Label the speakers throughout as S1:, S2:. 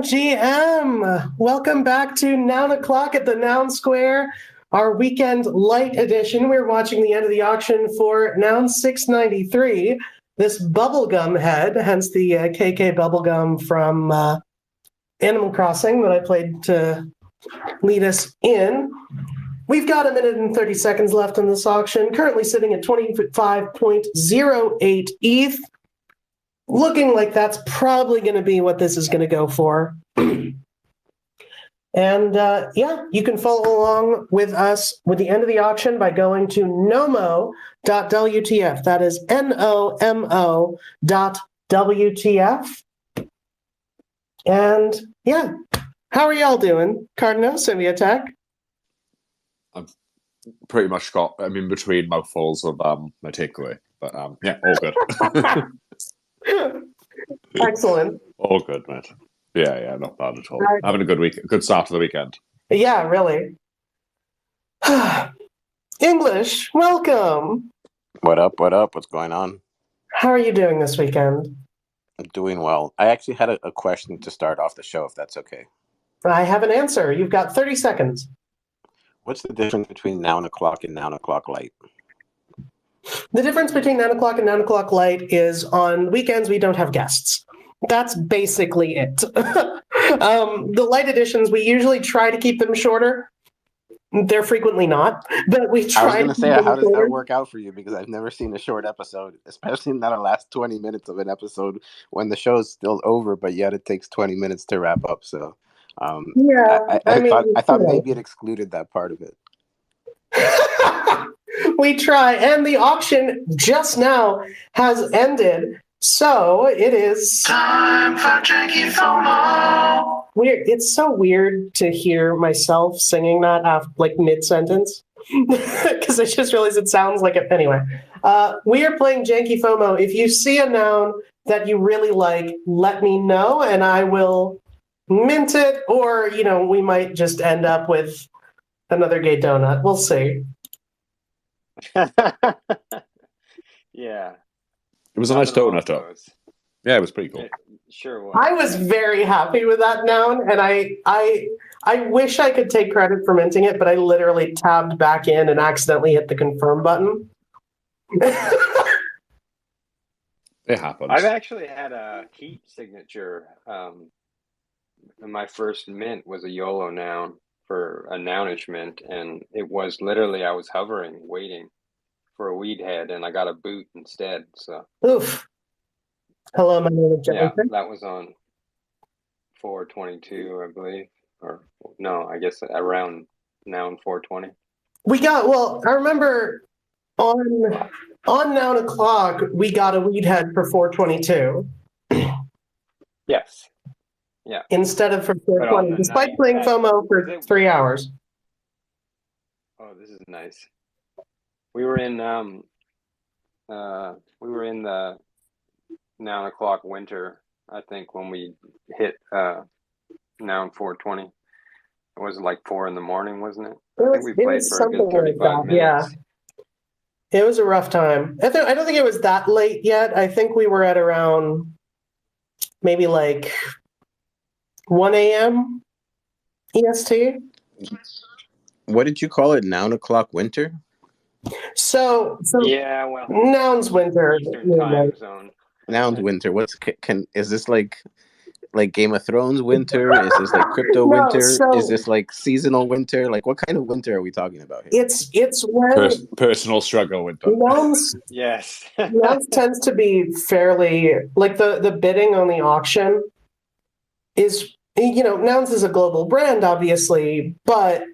S1: GM, welcome back to Noun O'Clock at the Noun Square, our weekend LITE edition. We're watching the end of the auction for Noun 693, this bubblegum head, hence the KK bubblegum from Animal Crossing that I played to lead us in. We've got 1 minute and 30 seconds left on this auction, currently sitting at 25.08 ETH. Looking like that's probably going to be what this is going to go for. And yeah, you can follow along with us with the end of the auction by going to nomo.wtf. That is NOMO.WTF. And yeah, how are y'all doing? Cardinal, Symbiotech?
S2: I've pretty much got, I'm in between mouthfuls of my takeaway. But yeah, all good.
S1: Excellent.
S2: All good, mate. Yeah, not bad at all. Having a good week, good start to the weekend.
S1: Yeah, really. English, welcome.
S3: What up? What's going on?
S1: How are you doing this weekend?
S3: I'm doing well. I actually had a question to start off the show, if that's okay.
S1: I have an answer. You've got 30 seconds.
S3: What's the difference between Noun O'Clock and Noun O'Clock LITE?
S1: The difference between 9 o'clock and 9 o'clock LITE is on weekends we don't have guests. That's basically it. The LITE editions, we usually try to keep them shorter. They're frequently not, but we try.
S3: I was going to say, how does that work out for you? Because I've never seen a short episode, especially not the last 20 minutes of an episode when the show's still over, but yet it takes 20 minutes to wrap up. So
S1: yeah,
S3: I thought maybe it excluded that part of it.
S1: We try, and the auction just now has ended, so it is time for Janky FOMO. It's so weird to hear myself singing that after, like, mid-sentence, because I just realized it sounds like it. Anyway, we are playing Janky FOMO. If you see a noun that you really like, let me know, and I will mint it, or, we might just end up with another gay donut. We'll see.
S4: Yeah,
S2: it was a nice donut, though. Yeah, it was pretty cool.
S4: It sure was.
S1: I was very happy with that noun, and I wish I could take credit for minting it, but I literally tabbed back in and accidentally hit the confirm button.
S2: It happens.
S4: I've actually had a heat signature. My first mint was a YOLO noun for a nounish mint, and it was literally, I was hovering, waiting for a weed head, and I got a boot instead. So
S1: oof. Hello, my name is Jonathan.
S4: Yeah, that was on 422, I believe, or no, I guess around noun 420.
S1: I remember on Noun O'Clock we got a weed head for 422.
S4: Yes. Yeah.
S1: Instead of for 420, despite playing FOMO for 3 hours.
S4: Oh, this is nice. We were in the Noun O'Clock winter, I think, when we hit Noun 420. It was like 4 in the morning, wasn't it? I think we played for a good 35 minutes.
S1: Yeah. It was a rough time. I don't think it was that late yet. I think we were at around maybe like 1 a.m. EST.
S3: What did you call it? Noun O'Clock winter?
S1: So
S4: yeah, well,
S1: Noun's winter.
S4: Eastern time zone.
S3: Noun's winter. Is this like Game of Thrones winter? Is this like crypto winter? Is this like seasonal winter? Like, what kind of winter are we talking about here?
S1: It's when
S2: personal struggle winter.
S1: Nouns,
S4: yes.
S1: Nouns tends to be fairly like the bidding on the auction is, Nouns is a global brand, obviously, but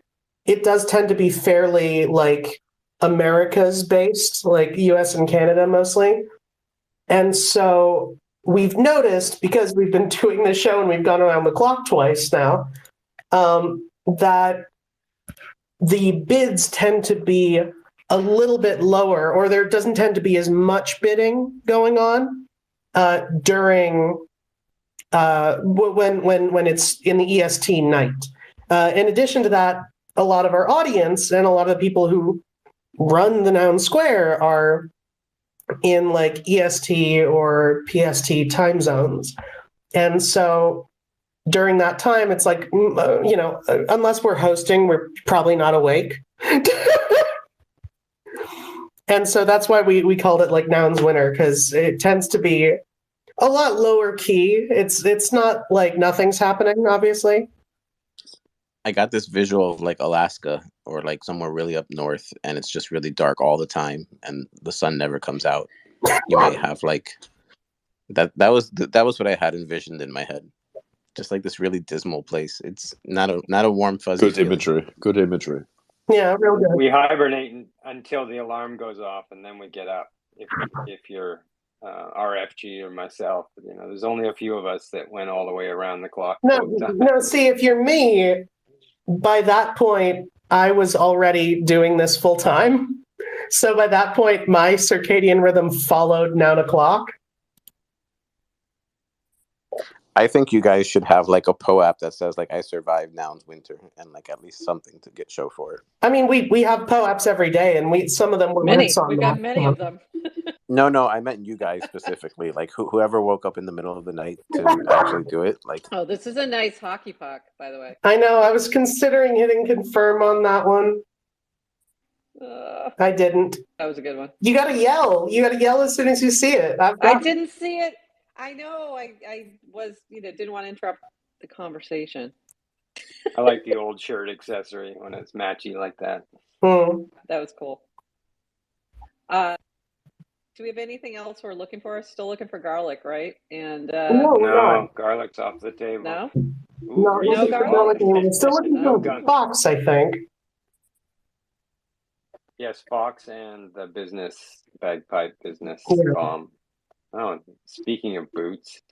S1: it does tend to be fairly like America's based, like US and Canada mostly. And so we've noticed, because we've been doing this show and we've gone around the clock twice now, that the bids tend to be a little bit lower, or there doesn't tend to be as much bidding going on during when it's in the EST night. In addition to that, a lot of our audience and a lot of the people who run the Noun Square are in like EST or PST time zones. And so during that time, it's like, unless we're hosting, we're probably not awake. And so that's why we called it like Nouns Winter, because it tends to be a lot lower key. It's not like nothing's happening, obviously.
S3: I got this visual of like Alaska or like somewhere really up north, and it's just really dark all the time, and the sun never comes out. You might have like that. That was what I had envisioned in my head. Just like this really dismal place. It's not a warm fuzzy.
S2: Good imagery. Good imagery.
S1: Yeah, real good.
S4: We hibernate until the alarm goes off, and then we get up. If you're RFG or myself, there's only a few of us that went all the way around the clock.
S1: No. See, if you're me, by that point, I was already doing this full time. So by that point, my circadian rhythm followed 9 o'clock.
S3: I think you guys should have like a PO-app that says like I survived Nouns Winter and like at least something to get show for it.
S1: I mean, we have PO-apps every day, and some of them were
S5: many. We've got many of them.
S3: No, I meant you guys specifically. Like whoever woke up in the middle of the night to actually do it. Like,
S5: oh, this is a nice hockey puck, by the way.
S1: I know. I was considering hitting confirm on that one. I didn't.
S5: That was a good one.
S1: You gotta yell. You gotta yell as soon as you see it.
S5: I didn't see it. I know. I was, didn't want to interrupt the conversation.
S4: I like the old shirt accessory when it's matchy like that.
S5: That was cool. Do we have anything else we're looking for? Still looking for garlic, right? And
S4: no, garlic's off the table.
S5: No?
S1: No, garlic. We're still looking for Fox, I think.
S4: Yes, Fox and the business, bagpipe business bomb. Oh, speaking of boots,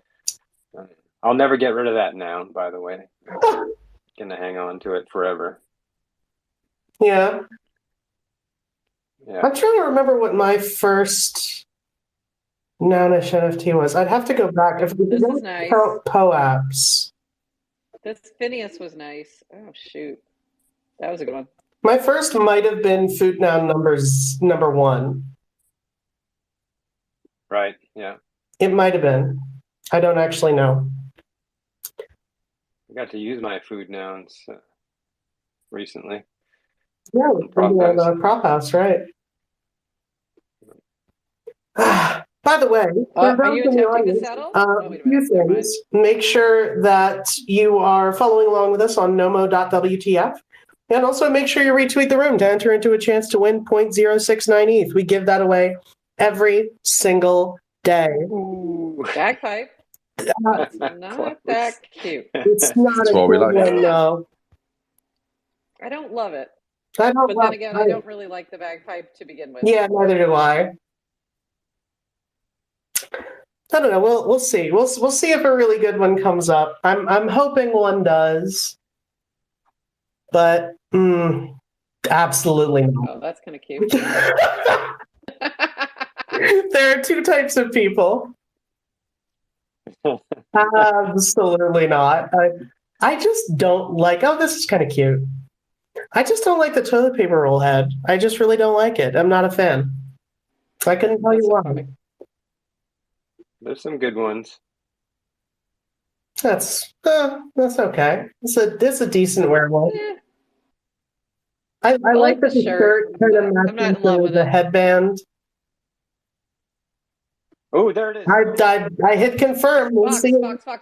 S4: I'll never get rid of that noun, by the way. I'm gonna hang on to it forever.
S1: Yeah. I'm trying to remember what my first nounish NFT was. I'd have to go back. If we
S5: this is nice.
S1: PO-apps.
S5: This Phineas was nice. Oh, shoot. That was a good one.
S1: My first might have been Food Noun number 1.
S4: Right, yeah.
S1: It might have been. I don't actually know.
S4: I got to use my food nouns recently.
S1: Yeah, the prop house, right. By the way,
S5: are you attempting to settle?
S1: A few things. Make sure that you are following along with us on nomo.wtf. And also make sure you retweet the room to enter into a chance to win 0.069 ETH. We give that away every single day.
S5: Ooh, bagpipe. That's not that cute.
S1: It's not a good one, though.
S5: I don't love it.
S1: But
S5: then again, I don't really like the bagpipe to begin with.
S1: Yeah, neither do I. I don't know. We'll see. We'll see if a really good one comes up. I'm hoping one does. But absolutely not.
S5: Oh, that's kind of cute.
S1: There are two types of people. Absolutely not. I just don't like. Oh, this is kind of cute. I just don't like the toilet paper roll head. I just really don't like it. I'm not a fan. I couldn't tell you why.
S4: There's some good ones.
S1: That's okay. It's a decent werewolf.
S5: Yeah.
S1: I like the shirt kind of matching with the headband.
S4: Oh, there it is.
S1: I hit confirm. We'll see.
S5: Fox.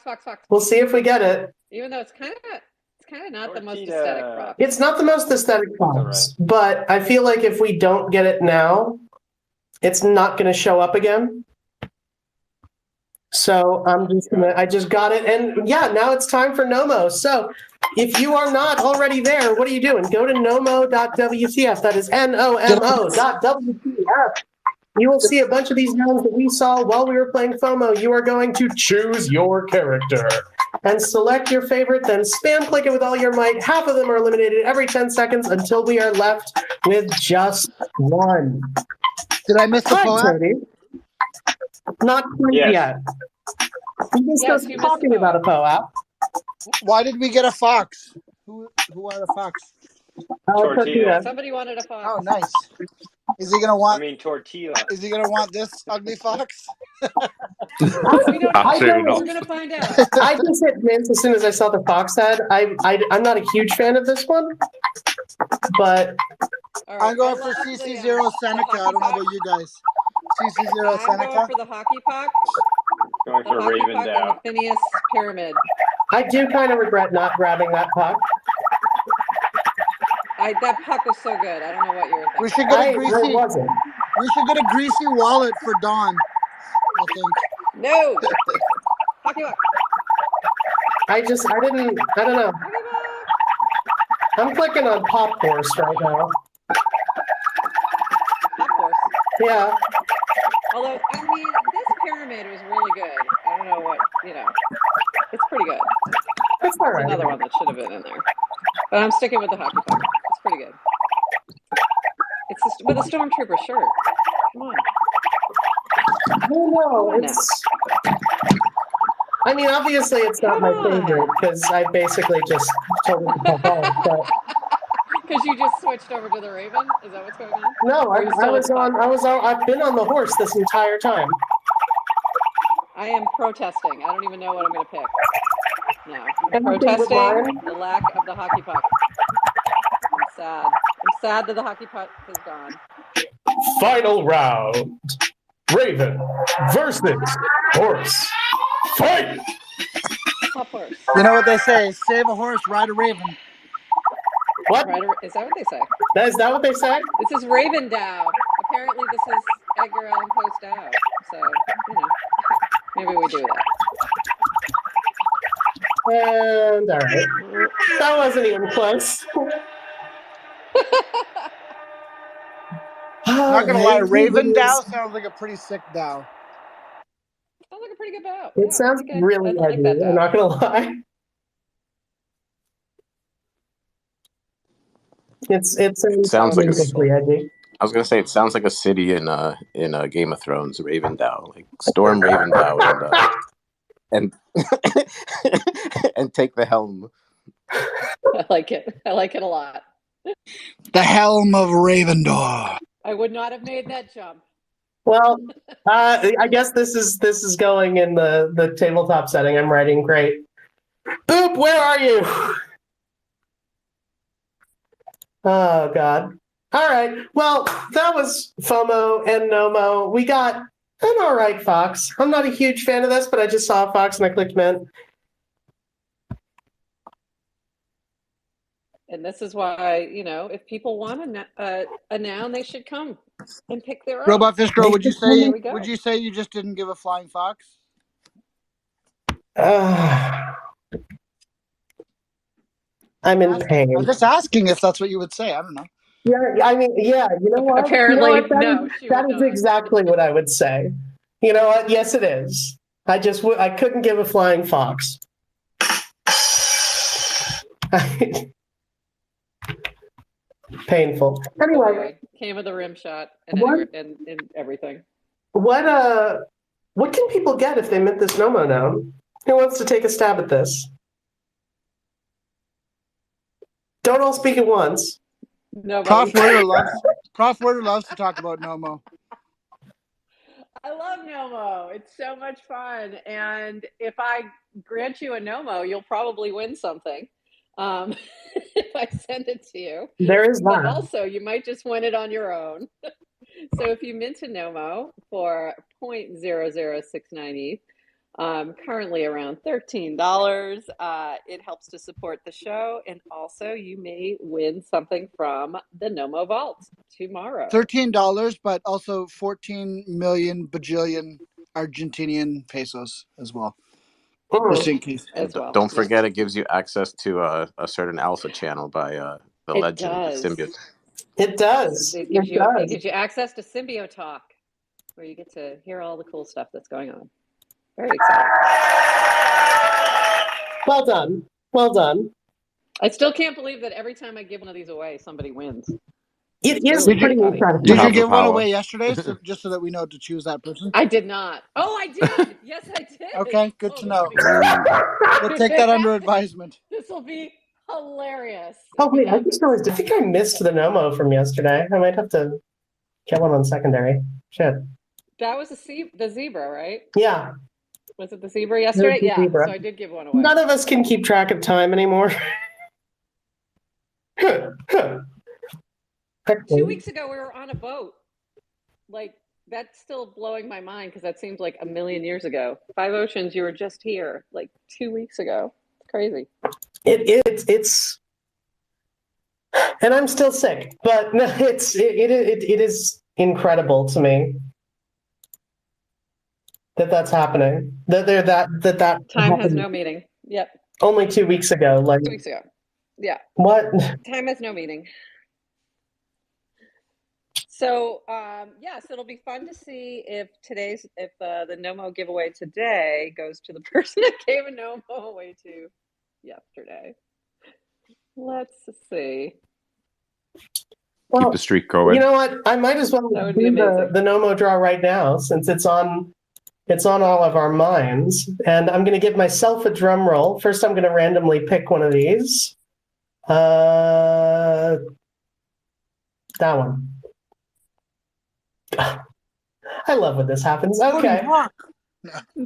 S1: We'll see if we get it.
S5: Even though it's kind of not the most aesthetic prop.
S1: It's not the most aesthetic props, right. But I feel like if we don't get it now, it's not going to show up again. So I just got it. And yeah, now it's time for Nomo. So if you are not already there, what are you doing? Go to nomo.wtf. That is nomo.wtf. You will see a bunch of these nouns that we saw while we were playing FOMO. You are going to choose your character and select your favorite, then spam click it with all your might. Half of them are eliminated every 10 seconds until we are left with just one.
S6: Did I miss the poem?
S1: Not quite yet. You can
S5: Yes,
S1: start
S5: you missed
S1: talking
S5: the
S1: about a POAP.
S6: Why did we get a fox? Who wanted a fox?
S4: Tortilla.
S5: Somebody wanted a fox.
S6: Oh, nice. Is he gonna want?
S4: Tortilla.
S6: Is he gonna want this ugly fox?
S5: We don't know.
S2: Absolutely
S5: We're
S2: not.
S5: going to find out.
S1: I just hit mint as soon as I saw the fox head. I'm not a huge fan of this one, but
S5: All right,
S6: I'm going
S5: I
S6: for
S5: love
S6: CC0 Seneca. I don't know about you guys. CC0
S5: I'm
S6: Seneca.
S5: going for the hockey puck.
S4: Going
S5: The
S4: for
S5: hockey
S4: Raven
S5: puck and the
S4: DAO.
S5: Phineas pyramid.
S1: I do kind of regret not grabbing that puck.
S5: That puck was so good. I don't know what you were thinking.
S6: We should get a
S1: It
S6: greasy.
S1: wasn't.
S6: We should get a greasy wallet for Dawn. I think.
S5: No. Hockey puck.
S1: I don't know.
S5: Hockey puck.
S1: I'm clicking on Pop Horse right now.
S5: Of course.
S1: Yeah.
S5: Although, I mean, this pyramid was really good. I don't know what, it's pretty good.
S1: That's all
S5: It's
S1: right.
S5: another one that should have been in there. But I'm sticking with the hockey puck. It's pretty good. It's just with a stormtrooper shirt. Come on.
S1: No, I mean, obviously it's not my favorite because I basically just told it to pop off. But
S5: Because you just switched over to the Raven? Is that what's going on?
S1: no, I've been on the horse this entire time.
S5: I am protesting. I don't even know what I'm going to pick. No, I'm
S1: Anything but
S5: protesting
S1: mine?
S5: the lack of the hockey puck. I'm sad. I'm sad that the hockey puck is gone.
S1: Final round. Raven versus horse. Fight!
S5: Top horse.
S6: You know what they say? Save a horse, ride a raven.
S1: What?
S5: Is that what they say?
S1: Is that what they said?
S5: This is Raven DAO. Apparently this is Edgar Allan Poe's DAO. So, maybe we do that.
S1: And all right. That wasn't even close.
S6: Not gonna lie, Raven DAO sounds like a pretty sick DAO.
S5: Sounds like a pretty good DAO.
S1: It sounds really
S5: like
S1: heavy,
S5: that DAO.
S1: I'm not gonna lie. It
S3: Sounds like a
S1: ridiculously heavy.
S3: I was gonna say it sounds like a city in Game of Thrones, Ravendale, like storm Ravendale and and take the helm.
S5: I like it. I like it a lot.
S6: The helm of Ravendor.
S5: I would not have made that jump.
S1: Well, I guess this is going in the tabletop setting. I'm writing great. Boop, where are you? Oh God. All right. Well, that was FOMO and NOMO. We got an all right fox. I'm not a huge fan of this, but I just saw a fox and I clicked mint.
S5: And this is why, if people want a noun, they should come and pick their own.
S6: Robot Fish Girl, would you
S5: There we go.
S6: say you just didn't give a flying fox?
S1: I'm in pain.
S6: I'm just asking if that's what you would say. I don't know.
S1: Yeah, I mean, yeah, you know what?
S5: Apparently,
S1: you know what?
S5: no.
S1: That is exactly what I would say. You know what? Yes, it is. I couldn't give a flying fox. Painful. Anyway,
S5: Came with a rim shot and everything.
S1: What can people get if they mint this Nomo noun? Who wants to take a stab at this? Don't all speak at once.
S5: Nobody.
S6: Prof Werder loves to talk about Nomo.
S5: I love Nomo. It's so much fun. And if I grant you a Nomo, you'll probably win something. If I send it to you.
S1: There is that.
S5: But also, you might just win it on your own. So if you mint a Nomo for 0.0069 ETH, currently around $13, it helps to support the show. And also, you may win something from the Nomo Vault tomorrow.
S6: $13, but also 14 million bajillion Argentinian pesos as well. Just in case.
S3: Don't forget, it gives you access to a certain alpha channel by the legend of Symbiote.
S1: It does.
S5: It gives you access to Symbiote Talk, where you get to hear all the cool stuff that's going on. Very exciting.
S1: Well done. Well done.
S5: I still can't believe that every time I give one of these away, somebody wins.
S1: It is
S6: Did you-
S1: pretty incredible.
S6: Did you
S2: have the
S6: give one
S2: power.
S6: away yesterday, just so that we know to choose that person?
S5: I did not. Oh, I did. Yes, I did.
S6: Okay, good to know.
S5: This
S6: We'll take that under advisement.
S5: will be hilarious.
S1: Oh
S5: if it
S1: wait, I just realized. I think I missed the Nomo from yesterday. I might have to get one on secondary. Shit.
S5: That was the zebra, right?
S1: Yeah.
S5: Was it the zebra yesterday?
S1: the
S5: Yeah.
S1: zebra.
S5: So I did give one away.
S1: None of us can keep track of time anymore.
S5: 2 weeks ago, we were on a boat. Like, that's still blowing my mind because that seems like a million years ago. Five Oceans, you were just here like 2 weeks ago. It's crazy.
S1: It's and I'm still sick, but no, it is incredible to me that's happening. That
S5: Time has
S1: happened
S5: no meaning. Yep.
S1: only 2 weeks ago. Like
S5: 2 weeks ago. Yeah.
S1: what?
S5: Time has no meaning. So yes, it'll be fun to see if the Nomo giveaway today goes to the person that gave a Nomo away to yesterday. Let's see.
S2: Keep the streak going.
S1: You know what? I might as well
S5: That would
S1: do
S5: be amazing.
S1: the Nomo draw right now since it's on all of our minds. And I'm going to give myself a drum roll. First, I'm going to randomly pick one of these. That one. I love when this happens. Okay.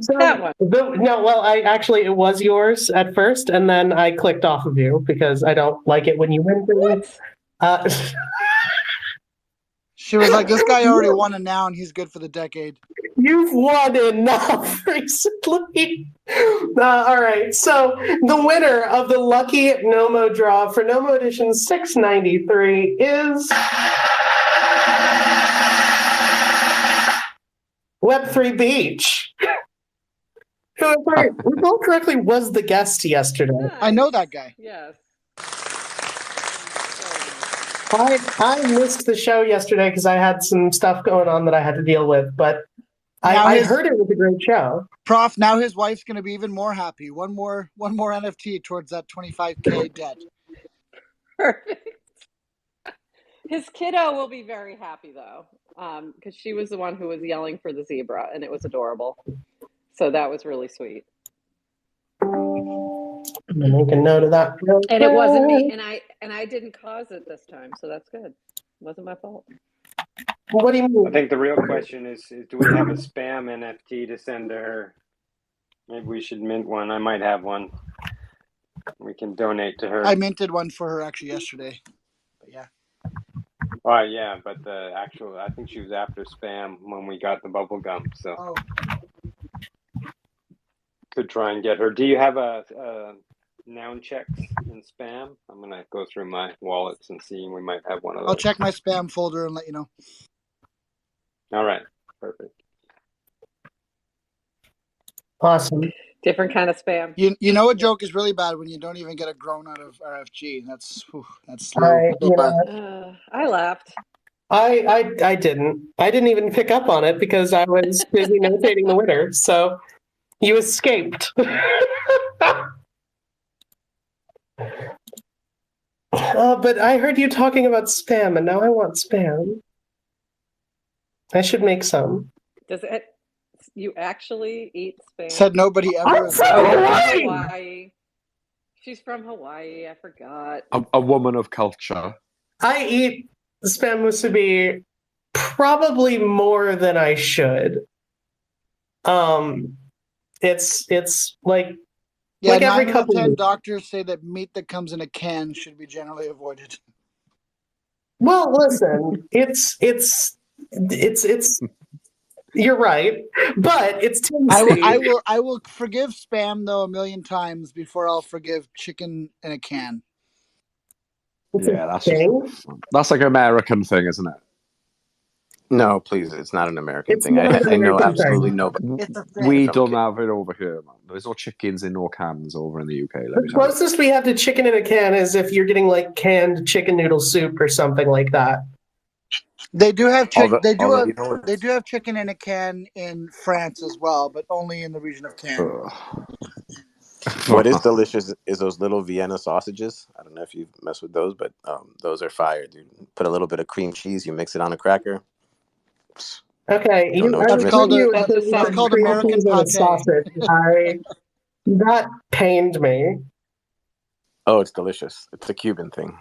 S1: So,
S5: That one.
S1: it was yours at first, and then I clicked off of you because I don't like it when you win things.
S5: What?
S6: She was like, "This guy already won a noun. He's good for the decade."
S1: You've won enough recently. All right. So the winner of the lucky Nomo draw for Nomo edition 693 is Web3 Beach. Who, if I recall correctly, was the guest yesterday.
S5: Nice.
S6: I know that guy.
S5: Yes.
S1: I missed the show yesterday because I had some stuff going on that I had to deal with, but I heard it was a great show.
S6: Prof, now his wife's going to be even more happy. One more NFT towards that 25K debt.
S5: Perfect. His kiddo will be very happy though, because she was the one who was yelling for the zebra, and it was adorable. So that was really sweet.
S1: I'm gonna make a note of that.
S5: And it wasn't me, and I didn't cause it this time, so that's good. It wasn't my fault.
S1: What do you mean?
S4: I think the real question is do we have a spam NFT to send to her? Maybe we should mint one. I might have one. We can donate to her.
S6: I minted one for her actually yesterday. But yeah.
S4: Yeah, but I think she was after spam when we got the bubble gum, so could try and get her. Do you have a noun checks in spam? I'm gonna go through my wallets and see. We might have one of those.
S6: I'll check my spam folder and let you know.
S4: All right, perfect.
S1: Awesome.
S5: Different kind of spam.
S6: You know a joke is really bad when you don't even get a groan out of RFG. That's slow.
S5: I laughed.
S1: I didn't. I didn't even pick up on it because I was busy notating the winner. So you escaped. But I heard you talking about spam, and now I want spam. I should make some.
S5: Does it? You actually eat spam?
S6: Said nobody ever.
S1: I'm from Hawaii.
S5: Hawaii. She's from Hawaii. I forgot.
S2: A woman of culture.
S1: I eat spam musubi probably more than I should. It's like
S6: Yeah,
S1: like every
S6: 9 out of
S1: couple
S6: 10
S1: weeks.
S6: doctors say that meat that comes in a can should be generally avoided.
S1: Well, listen, it's you're right, but it's tasty.
S6: I will forgive spam though 1,000,000 times before I'll forgive chicken in a can.
S1: It's
S2: Yeah,
S1: a
S2: that's
S1: thing.
S2: that's like an American thing, isn't it?
S3: No, please, it's not an American
S1: It's
S3: thing.
S1: not an
S3: I know
S1: American
S3: absolutely
S1: thing.
S3: nobody.
S6: It's a thing.
S2: We
S3: from
S2: don't
S3: Kid-
S2: have it over here, man. There's no chickens in no cans over in the UK. Let
S1: The
S2: me tell you.
S1: closest we have to chicken in a can is if you're getting like canned chicken noodle soup or something like that.
S6: They do have
S3: Although, you know,
S6: they do have chicken in a can in France as well, but only in the region of Cannes.
S3: What is delicious is those little Vienna sausages. I don't know if you've messed with those, but those are fire, dude. Put a little bit of cream cheese, you mix it on a cracker.
S1: Okay,
S3: Don't know what
S1: I
S3: you're
S1: was
S6: That's
S1: with
S3: missing.
S6: called a
S1: you
S5: That
S1: until
S5: just
S1: you
S6: that's
S1: said
S5: sounds
S6: called
S1: cream
S5: wrong.
S6: American
S1: cheese on a
S6: pate.
S1: sausage. That pained me.
S3: Oh, it's delicious. It's a Cuban thing.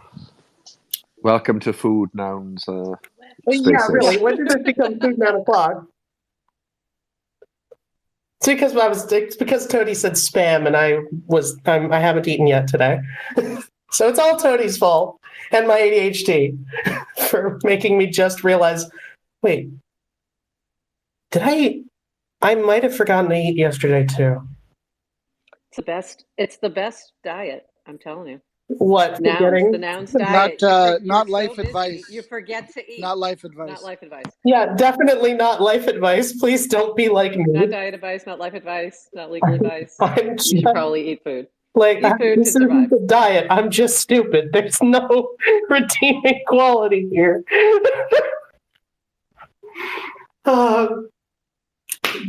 S2: Welcome to Food Nouns
S1: Well,
S2: Spaces.
S1: yeah, really. When did this become Food 9 o'clock? It's because Toady said spam, and I haven't eaten yet today. So it's all Toadie's fault and my ADHD for making me just realize, wait, did I might have forgotten to eat yesterday too.
S5: It's the best diet, I'm telling you.
S1: What?
S5: Nouns,
S1: Forgetting?
S5: the nouns diet.
S6: Not
S5: You're
S6: life
S5: so busy,
S6: advice.
S5: you forget to eat.
S6: Not life advice.
S5: Not life advice.
S1: Yeah, definitely not life advice. Please don't be like me.
S5: Not diet advice, not life advice, not legal advice.
S1: I'm
S5: You
S1: just,
S5: should probably eat food.
S1: like,
S5: Eat food to
S1: this isn't
S5: survive.
S1: the diet. I'm just stupid. There's no redeeming quality here.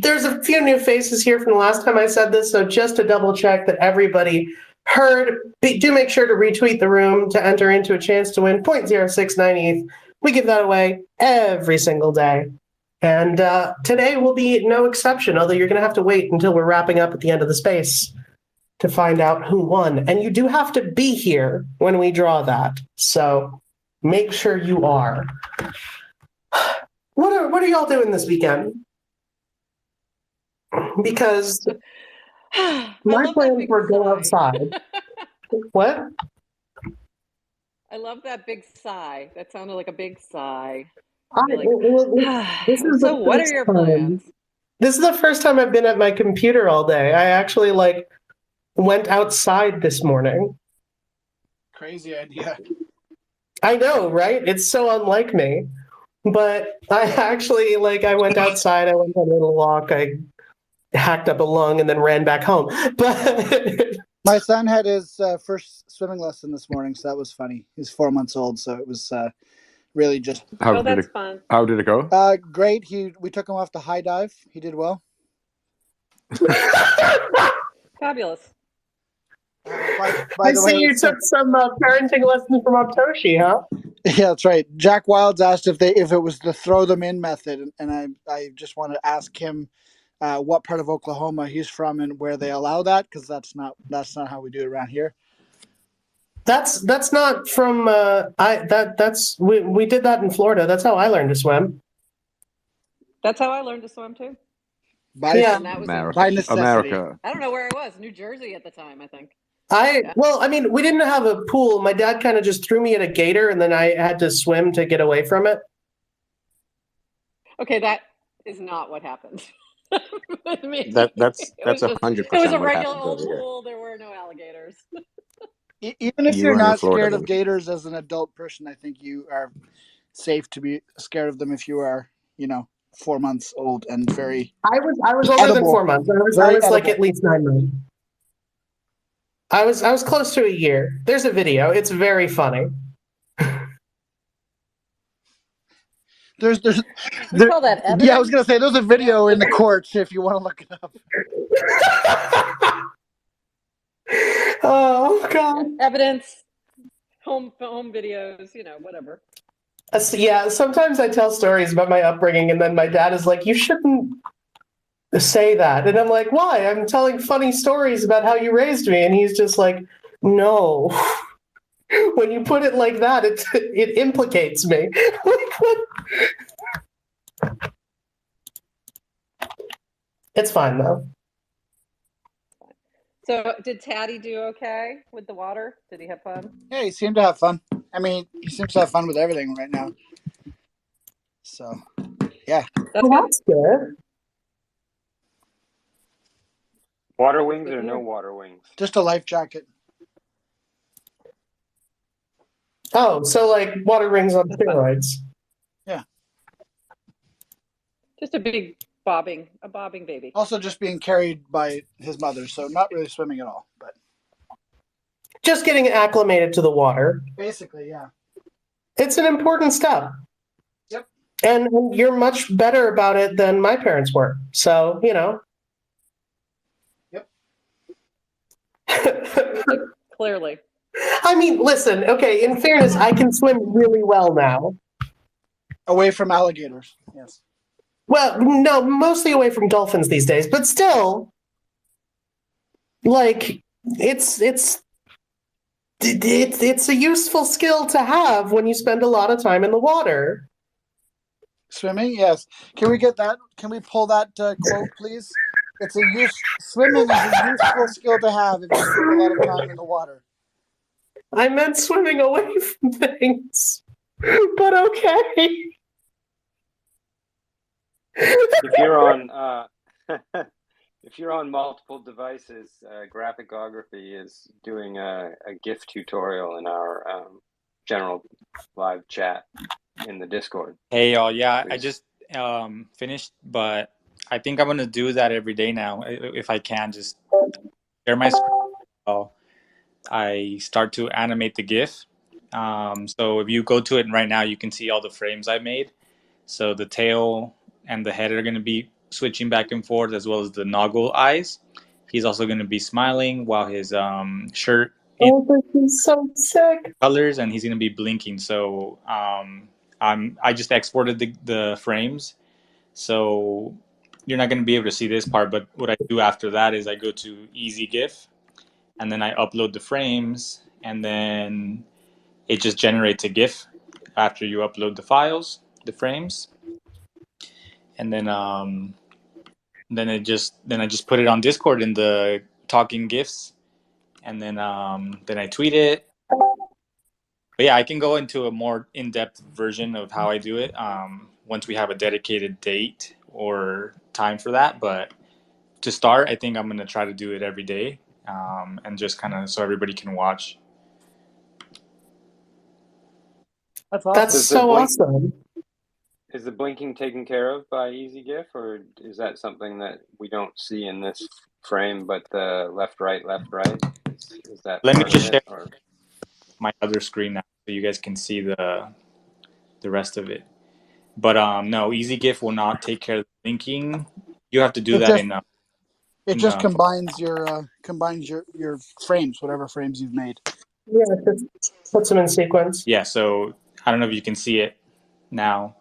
S1: There's a few new faces here from the last time I said this, so just to double check that everybody heard, do make sure to retweet the room to enter into a chance to win 0.0698. We give that away every single day. And today will be no exception, although you're going to have to wait until we're wrapping up at the end of the space to find out who won. And you do have to be here when we draw that, so make sure you are. What are y'all doing this weekend? Because my plans were go outside. What?
S5: I love that big sigh. That sounded like a big sigh.
S1: This is
S5: So
S1: the
S5: what are
S1: first
S5: your
S1: time-
S5: plans?
S1: This is the first time I've been at my computer all day. I actually went outside this morning.
S6: Crazy idea.
S1: I know, right? It's so unlike me. But I actually I went outside, I went on a little walk, I hacked up a lung and then ran back home. But
S6: My son had his first swimming lesson this morning, so that was funny. He's 4 months old, so it was really just
S5: That's fun.
S2: How did it go?
S6: great. We took him off the high dive. He did well.
S5: Fabulous.
S6: By
S1: I
S6: the
S1: see
S6: way,
S1: you took some parenting lessons from Optoshi, huh?
S6: yeah, that's right. Jack Wilds asked if it was the throw them in method, and I just want to ask him what part of Oklahoma he's from and where they allow that, because that's not how we do it around here.
S1: That's not from we did that in Florida. That's how I learned to swim.
S5: That's how I learned to swim too.
S1: Yeah.
S5: And that was
S6: By necessity.
S2: America.
S5: I don't know where I was. New Jersey at the time, I think.
S1: Well, I mean, we didn't have a pool. My dad kind of just threw me at a gator, and then I had to swim to get away from it.
S5: Okay, that is not what happened.
S3: That's
S5: It was
S3: 100%.
S5: It was a
S3: what
S5: regular
S3: happens
S5: old
S3: over here.
S5: pool. There were no alligators.
S6: Even if
S3: You
S6: you're
S3: were in
S6: not
S3: Florida,
S6: scared of
S3: then.
S6: gators as an adult person, I think you are safe to be scared of them if you are, 4 months old and very.
S1: I was older than
S6: Edible.
S1: 4 months. I was
S6: Very
S1: like
S6: edible.
S1: at least 9 months. I was close to a year. There's a video. It's very funny.
S6: We
S5: call that evidence.
S6: Yeah, I was gonna say there's a video in the courts if you want to look it up.
S1: Oh God.
S5: Evidence, home videos, whatever.
S1: Yeah, sometimes I tell stories about my upbringing, and then my dad is like, "You shouldn't say that," and I'm like, "Why? I'm telling funny stories about how you raised me," and he's just like, "No." When you put it like that, it implicates me. It's fine though.
S5: So, did Taddy do okay with the water? Did he have fun?
S6: Yeah, he seemed to have fun. I mean, he seems to have fun with everything right now. So, yeah.
S1: That's good.
S4: Water wings or no water wings?
S6: Just a life jacket.
S1: Oh, so water rings on steroids.
S6: Yeah.
S5: Just a big bobbing baby.
S6: Also, just being carried by his mother, so not really swimming at all, but
S1: just getting acclimated to the water.
S6: Basically, yeah.
S1: It's an important step.
S6: Yep.
S1: And you're much better about it than my parents were. So,
S6: Yep.
S5: Clearly.
S1: I mean, listen, okay, in fairness, I can swim really well now.
S6: Away from alligators. Yes.
S1: Well, no, mostly away from dolphins these days, but still, like, it's a useful skill to have when you spend a lot of time in the water.
S6: Swimming, yes. Can we get that? Can we pull that quote, please? Swimming is a useful skill to have if you spend a lot of time in the water.
S1: I meant swimming away from things, but okay.
S4: If you're on if you're on multiple devices, Graphicography is doing a GIF tutorial in our general live chat in the Discord.
S7: Hey y'all, yeah, I
S4: Please.
S7: just finished, but I think I'm gonna do that every day now. If I can, just share my screen while I start to animate the GIF. So if you go to it right now, you can see all the frames I made. So the tail and the head are gonna be switching back and forth, as well as the Noggle eyes. He's also gonna be smiling while his shirt
S1: Oh, this is so sick.
S7: colors, and he's gonna be blinking. So I just exported the frames, so you're not gonna be able to see this part. But what I do after that is I go to Easy GIF, and then I upload the frames, and then it just generates a GIF after you upload the files, the frames, and then I just put it on Discord in the talking GIFs, and then I tweet it. But yeah, I can go into a more in-depth version of how I do it once we have a dedicated date or time for that. But to start, I think I'm going to try to do it every day and just kind of so everybody can watch.
S6: That's awesome.
S1: That's so awesome.
S4: Is the blinking taken care of by EasyGIF, or is that something that we don't see in this frame, but the left, right, is that
S7: Let me
S4: part
S7: just
S4: of
S7: share
S4: it? Or?
S7: my other screen now so you guys can see the rest of it. But no, EasyGIF will not take care of the blinking. You have to do that in
S6: it just combines your frames, whatever frames you've made.
S1: Yeah, just puts them in sequence.
S7: Yeah, so I don't know if you can see it now.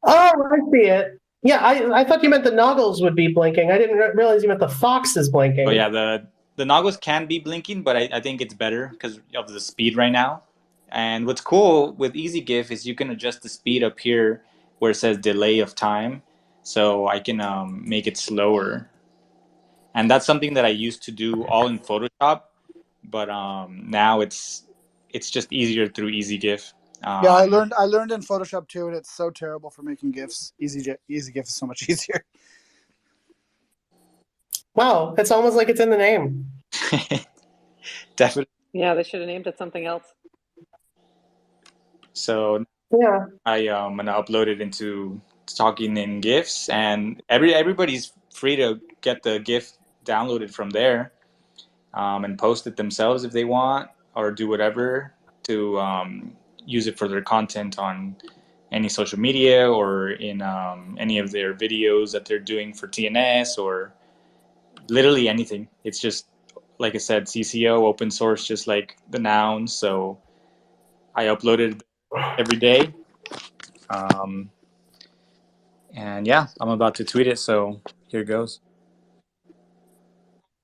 S1: Oh, I see it. Yeah, I thought you meant the Noggles would be blinking. I didn't realize you meant the fox is blinking.
S7: Oh yeah, the Noggles can be blinking, but I think it's better because of the speed right now. And what's cool with EasyGIF is you can adjust the speed up here where it says delay of time, so I can make it slower. And that's something that I used to do all in Photoshop, but now it's just easier through EasyGIF.
S6: Yeah, I learned in Photoshop too, and it's so terrible for making GIFs. EasyGIF is so much easier.
S1: Wow, it's almost like it's in the name.
S7: Definitely.
S5: Yeah, they should have named it something else.
S7: So
S1: yeah,
S7: I'm gonna upload it into Talking in GIFs, and everybody's free to get the GIF downloaded from there and post it themselves if they want, or do whatever to use it for their content on any social media or in any of their videos that they're doing for TNS or literally anything. It's just, like I said, CCO, open source, just like the nouns. So I upload it every day. And yeah, I'm about to tweet it, so here goes.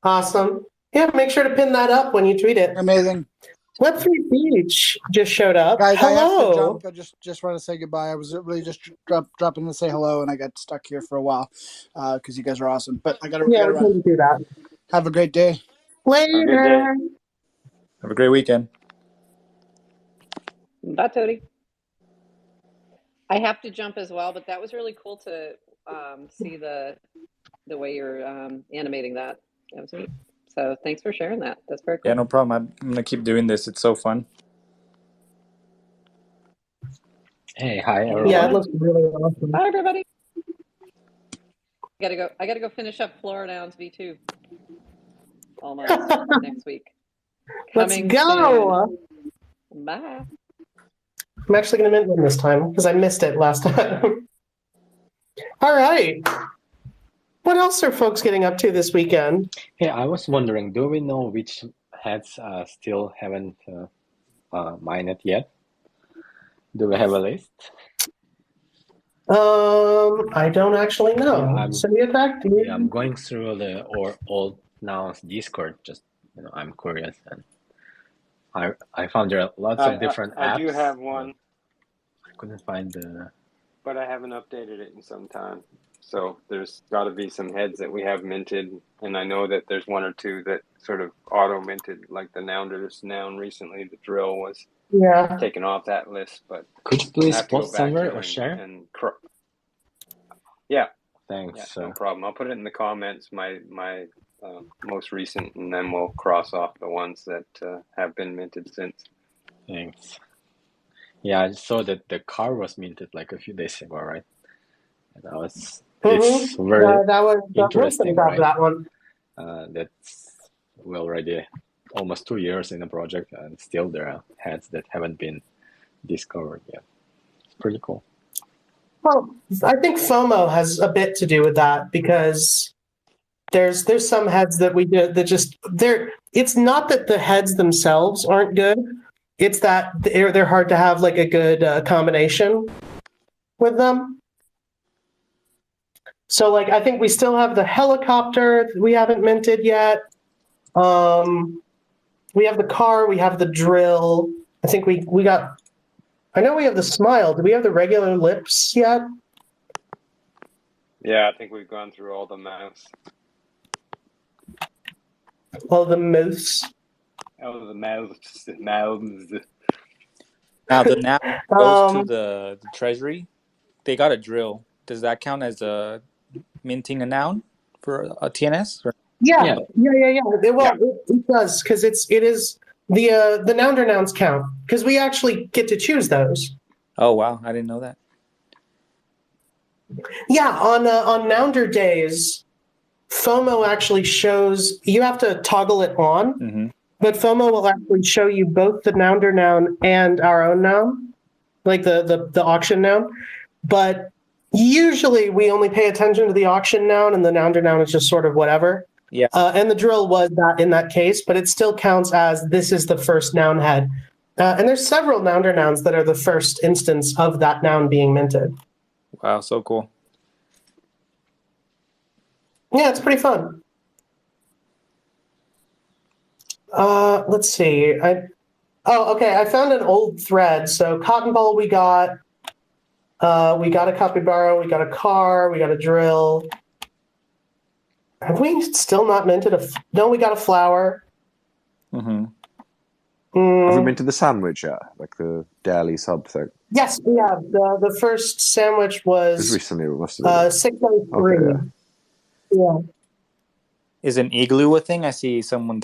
S1: Awesome. Yeah, make sure to pin that up when you tweet it.
S6: Amazing.
S1: Web3 Beach just showed up.
S6: Guys,
S1: hello.
S6: I have to jump. I just want to say goodbye. I was really just dropping to say hello, and I got stuck here for a while because you guys are awesome. But I got to run.
S1: To do that.
S6: Have a great day.
S1: Later.
S7: Have a great weekend.
S5: Bye, Tony. I have to jump as well, but that was really cool to see the way you're animating that. That was neat. So thanks for sharing that. That's very cool.
S7: Yeah, no problem. I'm gonna keep doing this. It's so fun.
S8: Hey, hi everyone.
S1: Yeah, it looks really awesome.
S5: Bye, everybody. I gotta go finish up Florodowns V2 almost next week.
S1: Let's go.
S5: Soon. Bye.
S1: I'm actually going to mint one this time because I missed it last time. All right. What else are folks getting up to this weekend?
S8: Hey, I was wondering, do we know which heads still haven't mined yet? Do we have a list?
S1: I don't actually know.
S8: Yeah,
S1: Send me a back. Do you?
S8: Yeah, I'm going through the old Nouns Discord. Just I'm curious, and I found there are lots of different apps.
S4: I do have one.
S8: I couldn't find the.
S4: But I haven't updated it in some time. So there's got to be some heads that we have minted, and I know that there's one or two that sort of auto minted, like the Nounder's noun recently. The drill was taken off that list, but
S8: could you please
S4: I have to go
S8: post
S4: back
S8: somewhere
S4: in
S8: or share?
S4: Yeah,
S8: Thanks.
S4: no problem. I'll put it in the comments. My most recent, and then we'll cross off the ones that have been minted since.
S8: Thanks. Yeah, I saw that the car was minted like a few days ago, right? And it's very
S1: that was
S8: interesting, right?
S1: That one.
S8: We're already almost 2 years in the project, and still there are heads that haven't been discovered yet. It's pretty cool.
S1: Well, I think FOMO has a bit to do with that, because there's some heads that we do that just it's not that the heads themselves aren't good, it's that they're hard to have like a good combination with them. So like I think we still have the helicopter we haven't minted yet. We have the car, we have the drill. I think we got, I know we have the smile. Do we have the regular lips yet?
S4: Yeah, I think we've gone through all the mouths.
S1: All the mouths.
S4: Oh, the mouths. The mouths.
S7: Now the noun goes to the treasury. They got a drill. Does that count as minting a noun for a TNS? Or?
S1: Yeah. Well, it does, because it is the nounder nouns count, because we actually get to choose those.
S7: Oh wow, I didn't know that.
S1: Yeah, on nounder days, FOMO actually shows, you have to toggle it on, but FOMO will actually show you both the nounder noun and our own noun, like the auction noun. But usually we only pay attention to the auction noun, and the nounder noun is just sort of whatever.
S7: Yeah.
S1: And the drill was that in that case, but it still counts as this is the first noun head. And there's several nounder nouns that are the first instance of that noun being minted.
S7: Wow, so cool.
S1: Yeah, it's pretty fun. Let's see. Okay. I found an old thread. So cotton ball we got a capybara, we got a car, we got a drill. Have we still not minted no, we got a flower.
S2: Have we minted the sandwich yet? Like the daily sub thing?
S1: Yes, we have. The first sandwich was
S2: recently, it must have been.
S1: 603.
S2: Okay, yeah.
S7: Is an igloo a thing? I see someone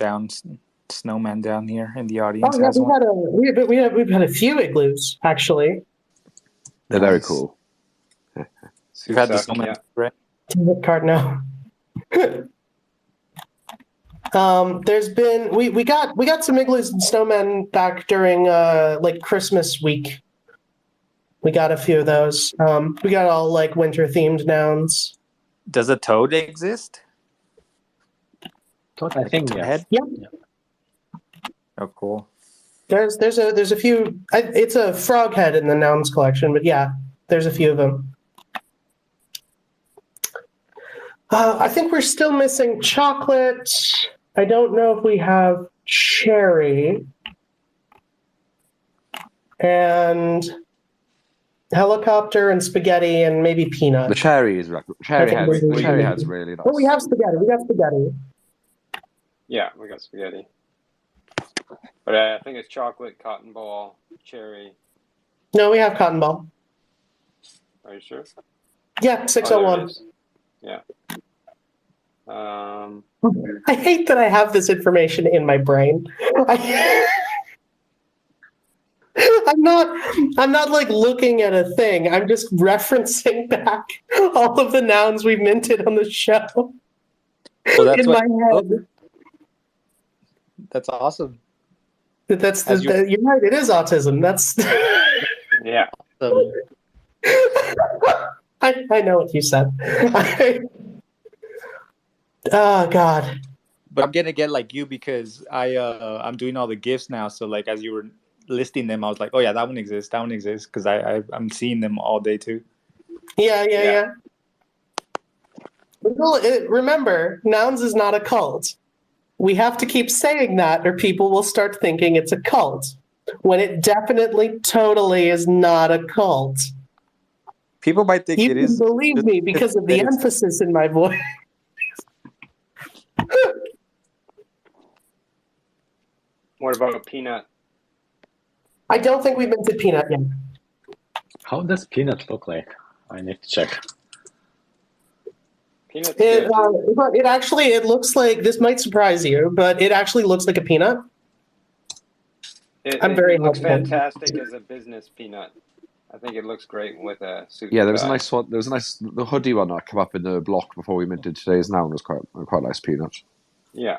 S7: snowman down here in the audience.
S1: Oh yeah, we've had a few igloos actually.
S2: They're very cool.
S7: You've had the snowman, right?
S1: Card now. There's been we got some igloos and snowmen back during like Christmas week. We got a few of those. We got all like winter themed nouns.
S7: Does a toad exist?
S8: Toad, I think yes.
S1: Yeah.
S7: Oh, cool.
S1: There's a few. It's a frog head in the nouns collection, but yeah, there's a few of them. I think we're still missing chocolate. I don't know if we have cherry and helicopter and spaghetti and maybe peanut.
S2: The cherry has really nice.
S1: Oh, we have spaghetti. We got spaghetti.
S4: Yeah, we got spaghetti. But I think it's chocolate, cotton ball, cherry.
S1: No, we have cotton ball.
S4: Are you sure?
S1: Yeah, 601.
S4: Yeah.
S1: I hate that I have this information in my brain. I'm not like looking at a thing. I'm just referencing back all of the nouns we've minted on the show.
S7: Well, that's
S1: in my head.
S7: That's awesome.
S1: You're right. It is autism. That's
S4: yeah.
S1: I know what you said. Oh God.
S7: I'm gonna get like you because I'm doing all the gifts now. So like as you were listing them, I was like, oh yeah, that one exists, because I'm seeing them all day too.
S1: Yeah. Well, remember, Nouns is not a cult. We have to keep saying that, or people will start thinking it's a cult, when it definitely, totally is not a cult.
S7: People might think
S1: You
S7: it
S1: can
S7: is.
S1: believe me because of the emphasis in my voice.
S4: What about Peanut?
S1: I don't think we've been to Peanut yet.
S8: How does Peanut look like? I need to check.
S4: Peanut's good.
S1: It looks like, this might surprise you, but it actually looks like a peanut.
S4: It looks fantastic as a business peanut. I think it looks great with a suit.
S2: Yeah, there was a nice one. There was a nice the hoodie one that came up in the block before we minted today's Noun was quite nice peanut.
S4: Yeah.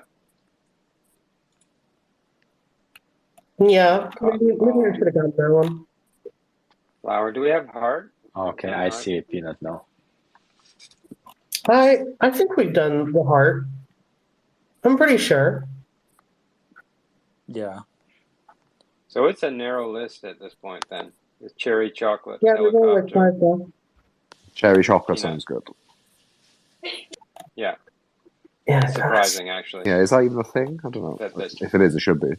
S1: Yeah, maybe I should have gotten that one.
S4: Flower. Do we have heart?
S8: Okay, I see Peanut now.
S1: I think we've done the heart. I'm pretty sure.
S7: Yeah.
S4: So it's a narrow list at this point then. With cherry chocolate.
S1: Yeah, there's only like
S4: helicopter.
S1: 5 though.
S2: Cherry chocolate
S4: Peanut.
S2: sounds good.
S4: Yeah.
S1: Yeah,
S4: It's surprising actually.
S2: Yeah, is that even a thing? I don't know. If it is, it should be.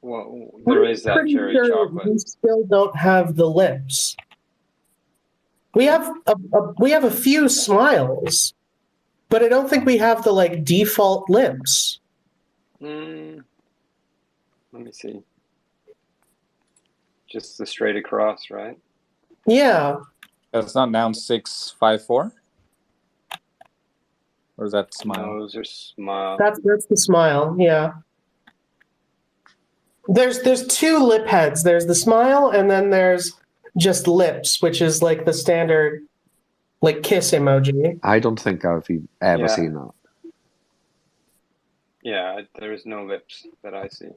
S4: Well, there is that cherry chocolate.
S1: We still don't have the lips. We have a few smiles, but I don't think we have the like default lips.
S4: Let me see. Just the straight across, right?
S1: Yeah.
S7: That's not Noun 654? Or is that smile?
S4: No, those are smile.
S1: That's the smile, yeah. There's 2 lip heads. There's the smile, and then there's just lips, which is like the standard like kiss emoji.
S2: I don't think I've ever seen that.
S4: Yeah, there's no lips that I see.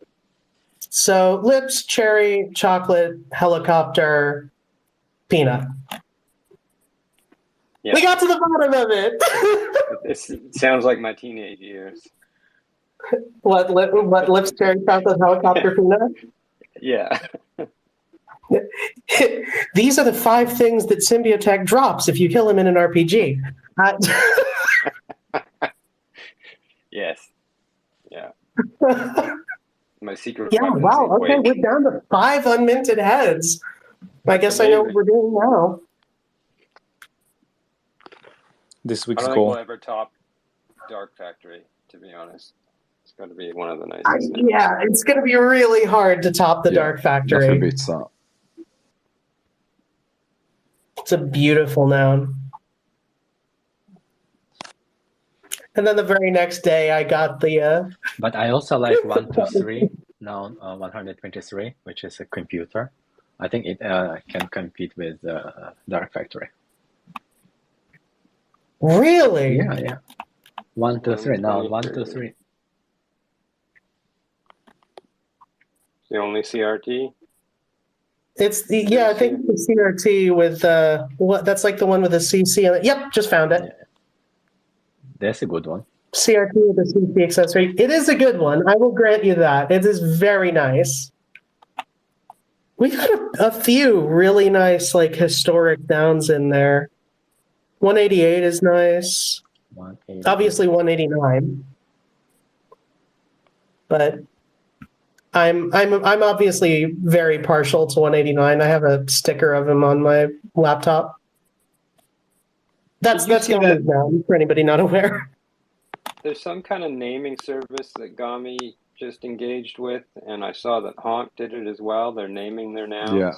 S1: So lips, cherry, chocolate, helicopter, peanut.
S4: Yeah.
S1: We got to the bottom of it.
S4: It sounds like my teenage years.
S1: What lips, cherry, chocolate, helicopter, peanut?
S4: Yeah.
S1: These are the 5 things that Symbiotech drops if you kill him in an RPG.
S4: Yes. Yeah. My secret.
S1: Yeah, wow. Okay, we're down to 5 unminted heads. I guess I know what we're doing now.
S7: This week's
S4: I don't
S7: goal.
S4: think we'll ever top Dark Factory, to be honest. It's going to be one of the nicest.
S1: Yeah, it's going to be really hard to top the Dark Factory.
S2: Nothing beats that.
S1: It's a beautiful noun. And then the very next day, I got the.
S8: But I also like 123 Noun 123, which is a computer. I think it can compete with Dark Factory.
S1: Really?
S8: Yeah. 123 Noun 123.
S4: The only CRT.
S1: It's the I think it's the CRT with that's like the one with the CC on it. Yep, just found it.
S8: Yeah. That's a good one.
S1: CRT with the CC accessory. It is a good one. I will grant you that. It is very nice. We got a few really nice like historic nouns in there. 188 is nice.
S8: 188.
S1: Obviously 189. But I'm obviously very partial to 189. I have a sticker of him on my laptop. That's Gami's noun for anybody not aware.
S4: There's some kind of naming service that Gami just engaged with, and I saw that Honk did it as well. They're naming their nouns.
S2: Yeah,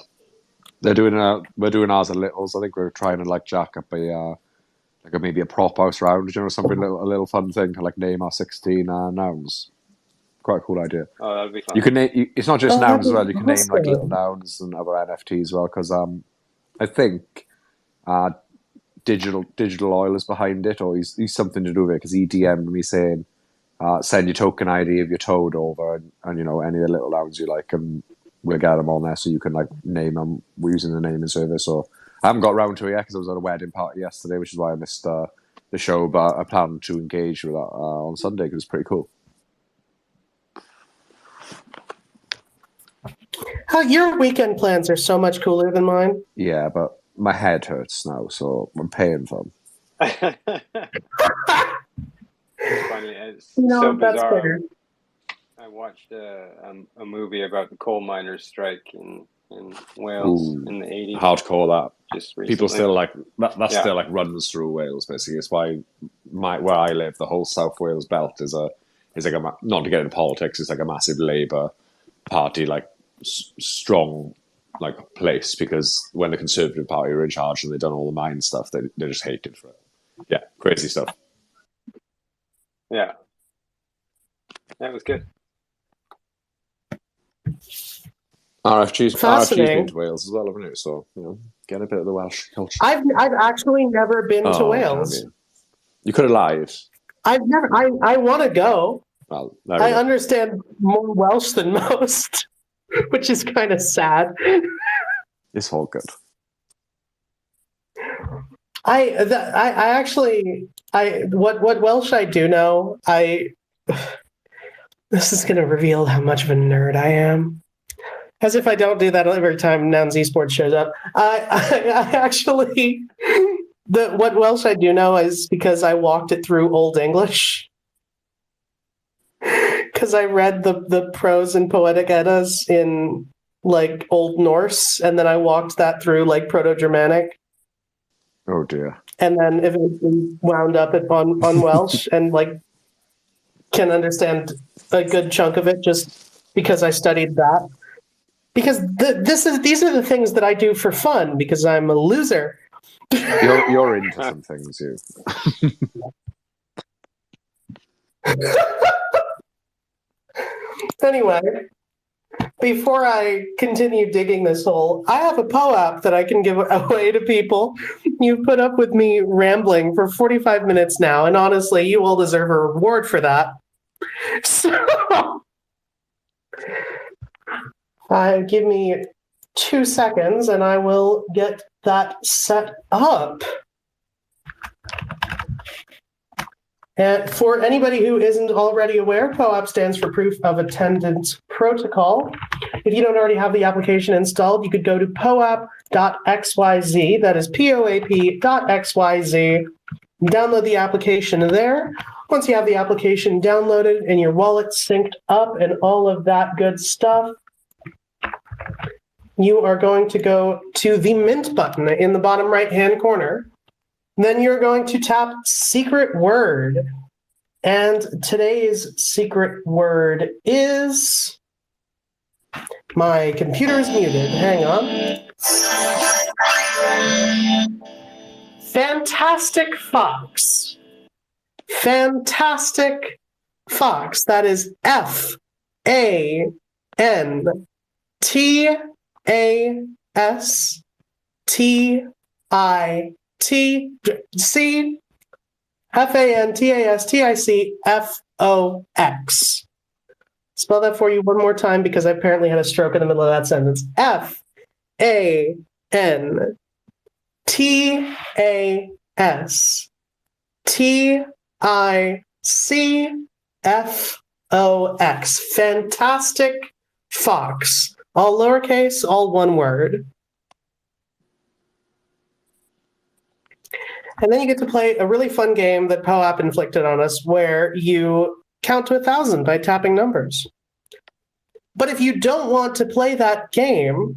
S2: they're doing. We're doing ours at Littles. I think we're trying to like jack up maybe a prop house round. Something a little fun thing to like name our 16 nouns. Quite a cool idea.
S4: Oh, that'd be fun.
S2: You can name. It's not just nouns as well. You can name like little nouns and other NFTs as well. Because I think digital oil is behind it, or he's something to do with it. Because he DM'd me saying, "Send your token ID of your toad over, and any of the little nouns you like, and we'll get them on there, so you can like name them. We're using the naming service." So I haven't got around to it yet because I was at a wedding party yesterday, which is why I missed the show, but I plan to engage with that on Sunday because it's pretty cool.
S1: Your weekend plans are so much cooler than mine.
S2: Yeah, but my head hurts now, so I'm paying for them.
S4: It's funny. It's
S1: No,
S4: so
S1: that's
S4: bizarre.
S1: fair.
S4: I watched a movie about the coal miners' strike in Wales in the 80s.
S2: Hardcore that.
S4: Just recently.
S2: People still like that still like runs through Wales. Basically, it's why where I live, the whole South Wales belt is like not to get into politics. It's like a massive Labour Party like strong like place, because when the Conservative Party were in charge and they'd done all the mine stuff, they just hated for it. Yeah, crazy stuff.
S4: Yeah, that was good.
S2: RFG's been to Wales as well, haven't it? So get a bit of the Welsh culture.
S1: I've actually never been to Wales.
S2: You could have lied.
S1: I've never. I want to go.
S2: Well,
S1: I understand more Welsh than most, which is kind of sad.
S2: It's all good.
S1: What Welsh I do know. This is going to reveal how much of a nerd I am. As if I don't do that every time Nouns Esports shows up. I actually, what Welsh I do know is because I walked it through Old English. Because I read the prose and poetic Eddas in like Old Norse, and then I walked that through like Proto-Germanic.
S2: Oh dear.
S1: And then eventually wound up on Welsh and like can understand a good chunk of it just because I studied that. Because these are the things that I do for fun because I'm a loser.
S2: You're into some things, you.
S1: Anyway, before I continue digging this hole, I have a POAP that I can give away to people. You've put up with me rambling for 45 minutes now, and honestly, you all deserve a reward for that. So, give me 2 seconds, and I will get that set up. And for anybody who isn't already aware, POAP stands for Proof of Attendance Protocol. If you don't already have the application installed, you could go to poap.xyz, that is poap.xyz, download the application there. Once you have the application downloaded and your wallet synced up and all of that good stuff, you are going to go to the Mint button in the bottom right-hand corner. Then you're going to tap Secret Word. And today's secret word is... My computer is muted. Hang on. Fantastic Fox. Fantastic Fox. That is FANTASTIC FANTASTICFOX. Spell that for you one more time because I apparently had a stroke in the middle of that sentence. FANTASTICFOX. Fantastic Fox. All lowercase, all one word. And then you get to play a really fun game that POAP inflicted on us where you count to 1,000 by tapping numbers. But if you don't want to play that game,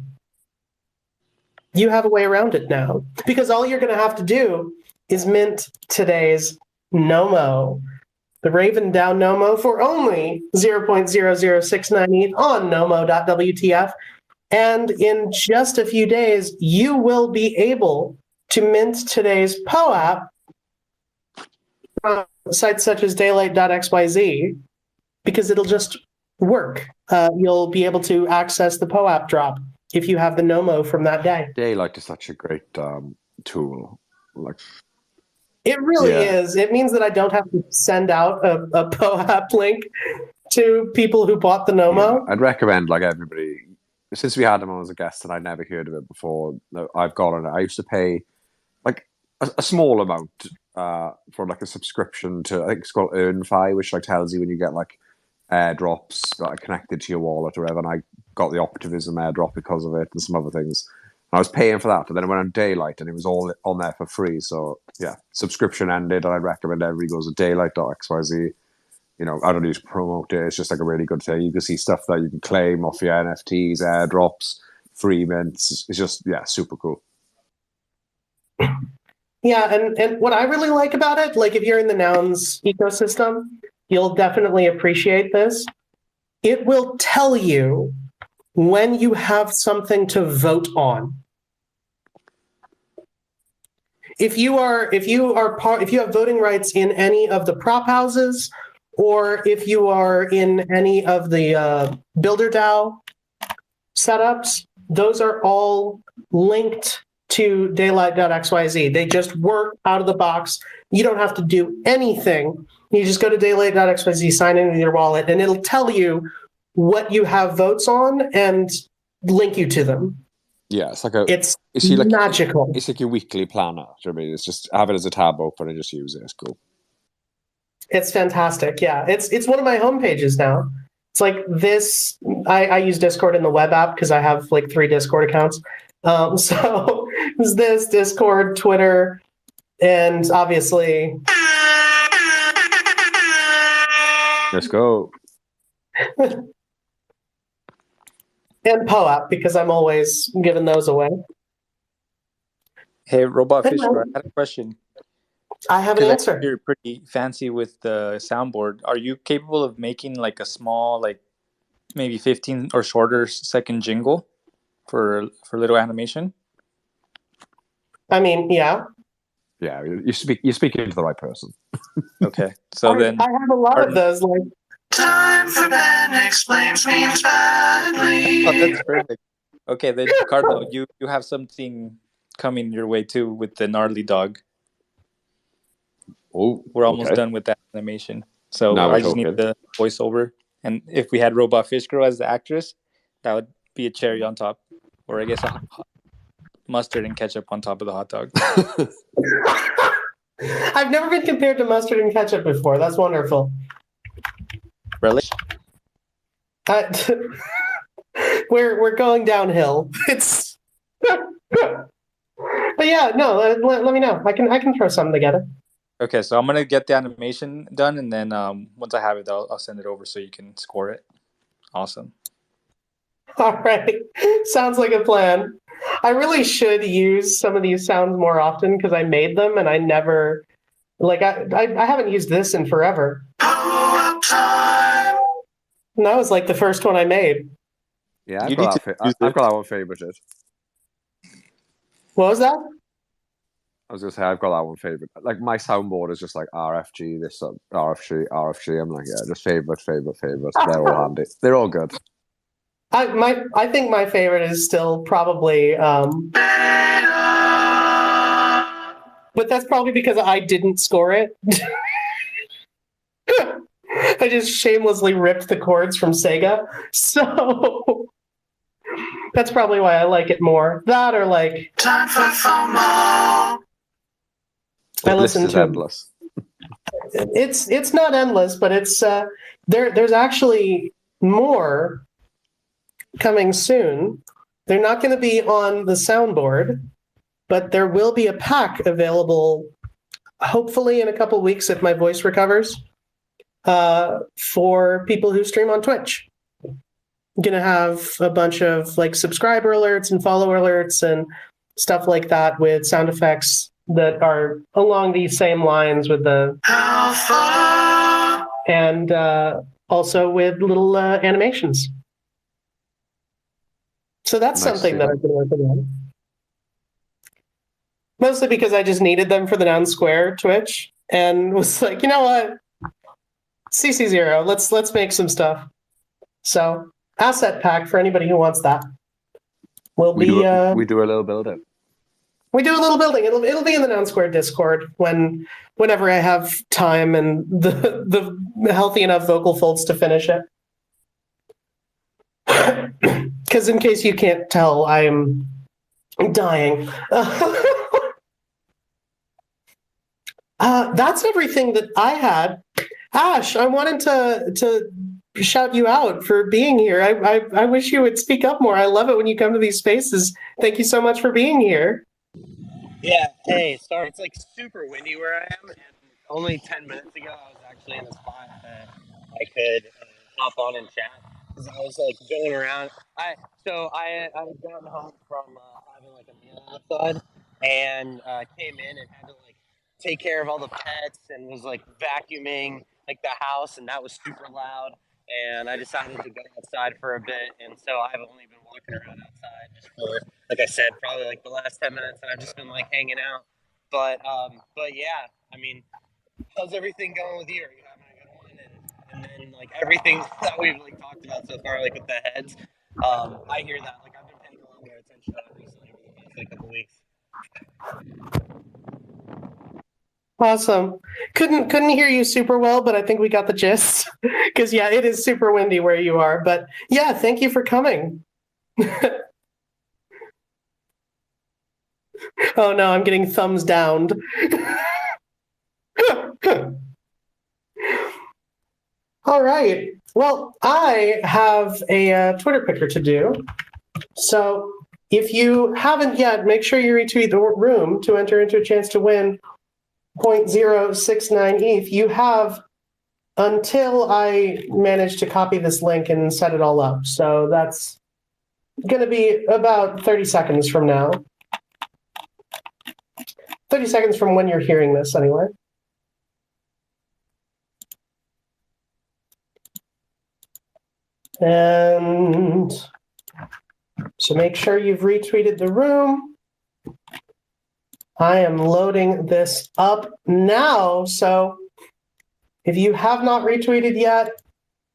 S1: you have a way around it now. Because all you're going to have to do is mint today's Nomo. The Raven Down Nomo for only 0.0069 ETH on nomo.wtf. And in just a few days, you will be able to mint today's POAP on sites such as daylight.xyz because it'll just work. You'll be able to access the POAP drop if you have the Nomo from that day.
S2: Daylight is such a great tool.
S1: It really is. It means that I don't have to send out a POAP link to people who bought the Nomo.
S2: Yeah, I'd recommend everybody, since we had him on as a guest and I'd never heard of it before, I've got on it. I used to pay a small amount for like a subscription to, I think it's called EarnFi, which like tells you when you get like airdrops that are connected to your wallet or whatever. And I got the Optimism airdrop because of it and some other things. And I was paying for that, but then I went on Daylight and it was all on there for free. So yeah, subscription ended, and I'd recommend everybody goes to daylight.xyz. You know, I don't use promote it. It's just like a really good thing. You can see stuff that you can claim off your NFTs, airdrops, free mints. It's just, yeah, super cool.
S1: Yeah, and what I really like about it, like if you're in the Nouns ecosystem, you'll definitely appreciate this. It will tell you when you have something to vote on. If you have voting rights in any of the prop houses, or if you are in any of the Builder DAO setups, those are all linked to daylight.xyz. They just work out of the box. You don't have to do anything. You just go to daylight.xyz, sign in with your wallet, and it'll tell you what you have votes on and link you to them.
S2: Yeah, it's like
S1: it's
S2: like,
S1: magical.
S2: It's like your weekly planner. Do you know what I mean? It's just have it as a tab open and just use it. It's cool.
S1: It's fantastic. Yeah, it's one of my homepages now. It's like this. I use Discord in the web app because I have like 3 Discord accounts. So it's this, Discord, Twitter, and obviously.
S2: Let's go.
S1: And POAP, because I'm always giving those away.
S9: Hey, Robot Fish, I had a question.
S1: I have an answer.
S9: You're pretty fancy with the soundboard. Are you capable of making like a small, like maybe 15 or shorter second jingle for little animation?
S1: I mean, yeah.
S2: Yeah, you're speaking to the right person.
S9: Okay, so
S1: I have a lot of those. Like,
S10: time for Ben explains memes badly.
S9: Oh, that's perfect. Okay, then Carlo, you have something coming your way too with the gnarly dog.
S2: Oh,
S9: we're almost done with that animation. So
S2: now
S9: I just need the voiceover. And if we had Robot Fish Girl as the actress, that would be a cherry on top. Or I guess a mustard and ketchup on top of the hot dog.
S1: I've never been compared to mustard and ketchup before. That's wonderful.
S9: Really?
S1: We're going downhill. It's but yeah, no, let me know. I can throw something together.
S9: Okay, so I'm gonna get the animation done, and then once I have it, I'll send it over so you can score it. Awesome.
S1: All right, sounds like a plan. I really should use some of these sounds more often because I made them and I never, like, I haven't used this in forever. And that was like the first one I made.
S2: Yeah, I've got that one favorited.
S1: What was that?
S2: I was gonna say I've got that one favorite. Like my soundboard is just like RFG, this RFG. I'm like, yeah, just favorite. They're all handy. They're all good.
S1: I think my favorite is still probably but that's probably because I didn't score it. I just shamelessly ripped the chords from Sega. So that's probably why I like it more. That or like
S10: time for FOMO.
S1: I listen to
S2: endless.
S1: It's not endless, but it's there's actually more coming soon. They're not going to be on the soundboard, but there will be a pack available hopefully in a couple weeks if my voice recovers for people who stream on Twitch. I'm going to have a bunch of like subscriber alerts and follower alerts and stuff like that with sound effects that are along these same lines with the
S10: alpha,
S1: and also with little animations. So that's nice something that I've been working on. Mostly because I just needed them for the Noun Square Twitch and was like, you know what? CC0, let's make some stuff. So asset pack for anybody who wants that.
S2: We do a little building.
S1: We do a little building. It'll be in the Noun Square Discord whenever I have time and the healthy enough vocal folds to finish it. Because in case you can't tell, I am dying. That's everything that I had. Ash, I wanted to shout you out for being here. I wish you would speak up more. I love it when you come to these spaces. Thank you so much for being here.
S11: Yeah, hey, sorry, it's like super windy where I am, and only 10 minutes ago I was actually in a spot that I could hop on and chat, because I was like going around. I had gotten home from having like a meal outside, and came in and had to like take care of all the pets, and was like vacuuming like the house, and that was super loud. And I decided to go outside for a bit, and so I've only been walking around outside just for, like I said, probably like the last 10 minutes, and I've just been like hanging out. But yeah, I mean, how's everything going with you? Are you having a good one? And then like everything that we've like talked about so far, like with the heads, I hear that. Like I've been paying a lot more attention to that recently over the past like couple weeks.
S1: Awesome. Couldn't hear you super well, but I think we got the gist. Because yeah, it is super windy where you are. But yeah, thank you for coming. Oh no, I'm getting thumbs downed. All right. Well, I have a Twitter picker to do. So if you haven't yet, make sure you retweet the room to enter into a chance to win 0.069 ETH. You have until I manage to copy this link and set it all up. So that's going to be about 30 seconds from now. 30 seconds from when you're hearing this, anyway. And so make sure you've retweeted the room. I am loading this up now. So if you have not retweeted yet,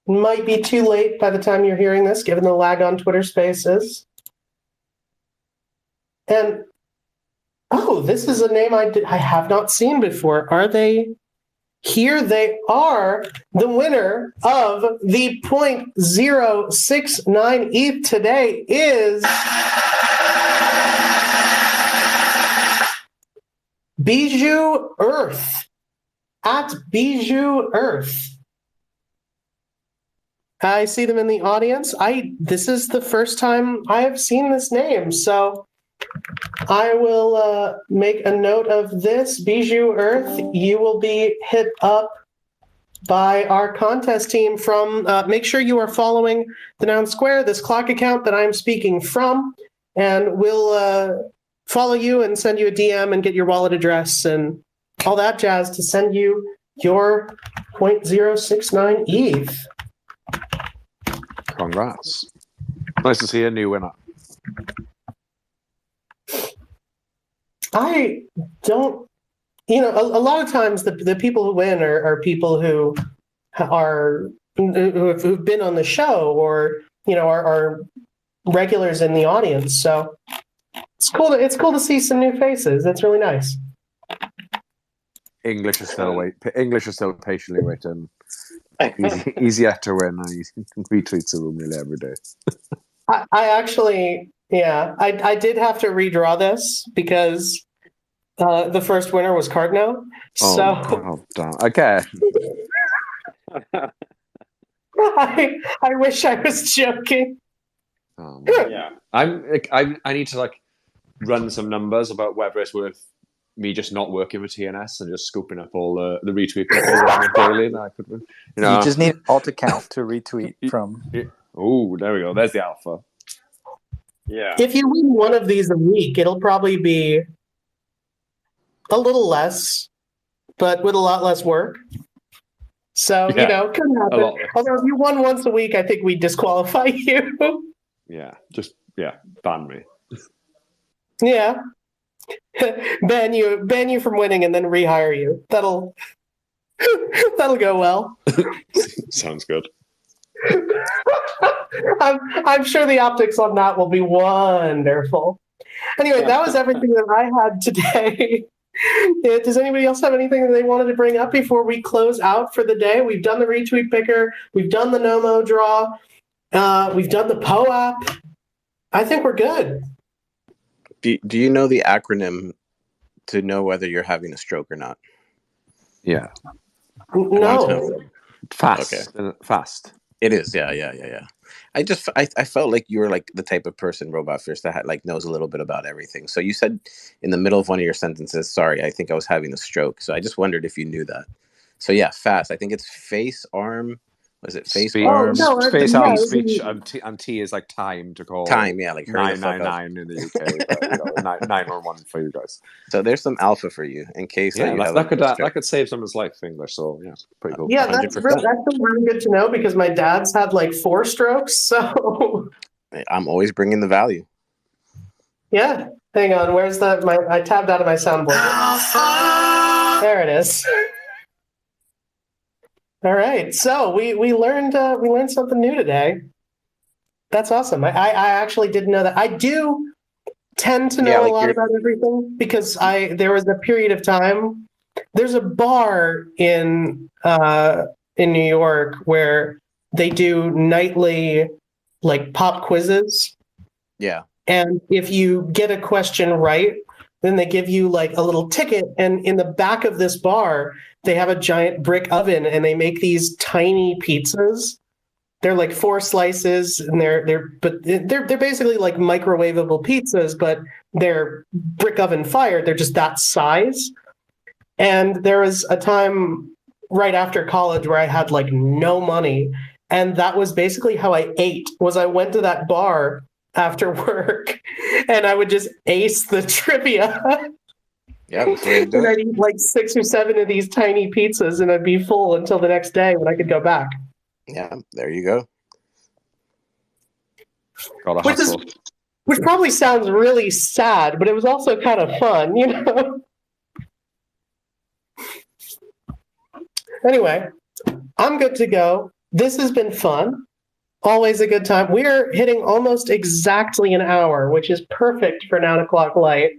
S1: it might be too late by the time you're hearing this, given the lag on Twitter Spaces. And oh, this is a name I have not seen before. Are they? Here they are. The winner of the 0.069 ETH today is Bijou Earth at Bijou Earth. I see them in the audience. This is the first time I have seen this name, so I will make a note of this. Bijou Earth, you will be hit up by our contest team from, make sure you are following the Noun Square, this clock account that I'm speaking from, and we'll follow you and send you a DM and get your wallet address and all that jazz to send you your 0.069 ETH.
S2: Congrats. Nice to see a new winner.
S1: I don't, a lot of times the people who win are people who've been on the show or, are regulars in the audience. So it's cool to see some new faces. That's really nice.
S2: English is still patiently waiting. Easier to win, and he retweets the room nearly every day.
S1: I actually, I did have to redraw this because the first winner was Cardno. So
S2: damn. Okay.
S1: I wish I was joking.
S4: Yeah.
S2: I need to run some numbers about whether it's worth me just not working with TNS and just scooping up all the retweet daily that I could win.
S9: You just need alt account to retweet from.
S2: Oh, there we go. There's the alpha.
S4: Yeah.
S1: If you win one of these a week, it'll probably be a little less, but with a lot less work. So, could happen. Although if you won once a week, I think we'd disqualify you.
S2: Yeah, ban me.
S1: Yeah. ban you from winning and then rehire you. That'll go well.
S2: Sounds good.
S1: I'm sure the optics on that will be wonderful. Anyway, that was everything that I had today. Does anybody else have anything that they wanted to bring up before we close out for the day? We've done the retweet picker. We've done the Nomo draw. We've done the POAP. I think we're good.
S3: Do you know the acronym to know whether you're having a stroke or not?
S2: Yeah.
S3: I wanted to
S1: No.
S3: know.
S2: Fast.
S3: Okay.
S2: Fast.
S3: It is, yeah. I felt like you were like the type of person, Robot Fish, that like knows a little bit about everything. So you said in the middle of one of your sentences, "Sorry, I think I was having a stroke." So I just wondered if you knew that. So yeah, fast. I think it's face, arm. Was it face,
S1: Oh,
S3: arm?
S1: no,
S2: Face, arm,
S1: yeah,
S2: speech, and T is like time to call.
S3: Time, yeah, like hurry the fuck up.
S2: 999 in the UK, but 911 for you guys.
S3: So there's some alpha for you in case
S2: Yeah,
S3: you have
S2: that could save someone's life, English. So yeah, pretty cool.
S1: Yeah, that's
S3: 100%.
S1: really good to know because my dad's had like 4 strokes. So
S3: I'm always bringing the value.
S1: yeah, hang on. Where's that? I tabbed out of my soundboard. There it is. All right, so we learned something new today. That's awesome. I actually didn't know that. I do tend to know a lot about everything because there was a period of time. There's a bar in New York where they do nightly like pop quizzes.
S3: Yeah.
S1: And if you get a question right, then they give you like a little ticket. And in the back of this bar, they have a giant brick oven and they make these tiny pizzas. They're like 4 slices and they're basically like microwavable pizzas, but they're brick oven fired. They're just that size. And there was a time right after college where I had like no money. And that was basically how I ate, was I went to that bar after work and I would just ace the trivia.
S3: Yeah, that's the way to do
S1: and I'd eat like 6 or 7 of these tiny pizzas and I'd be full until the next day when I could go back.
S3: Yeah, there you go.
S1: Which probably sounds really sad, but it was also kind of fun, you know? Anyway, I'm good to go. This has been fun. Always a good time. We're hitting almost exactly an hour, which is perfect for 9 o'clock light.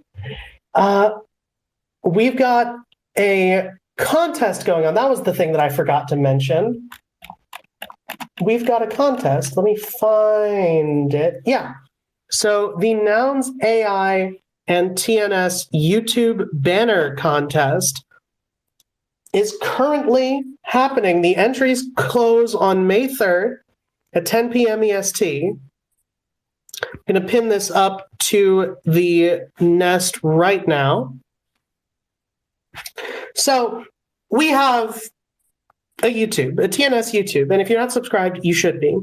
S1: We've got a contest going on. That was the thing that I forgot to mention. We've got a contest. Let me find it. Yeah. So the Nouns AI and TNS YouTube banner contest is currently happening. The entries close on May 3rd at 10 p.m. EST. I'm going to pin this up to the Nest right now. So we have a YouTube, a TNS YouTube, and if you're not subscribed, you should be.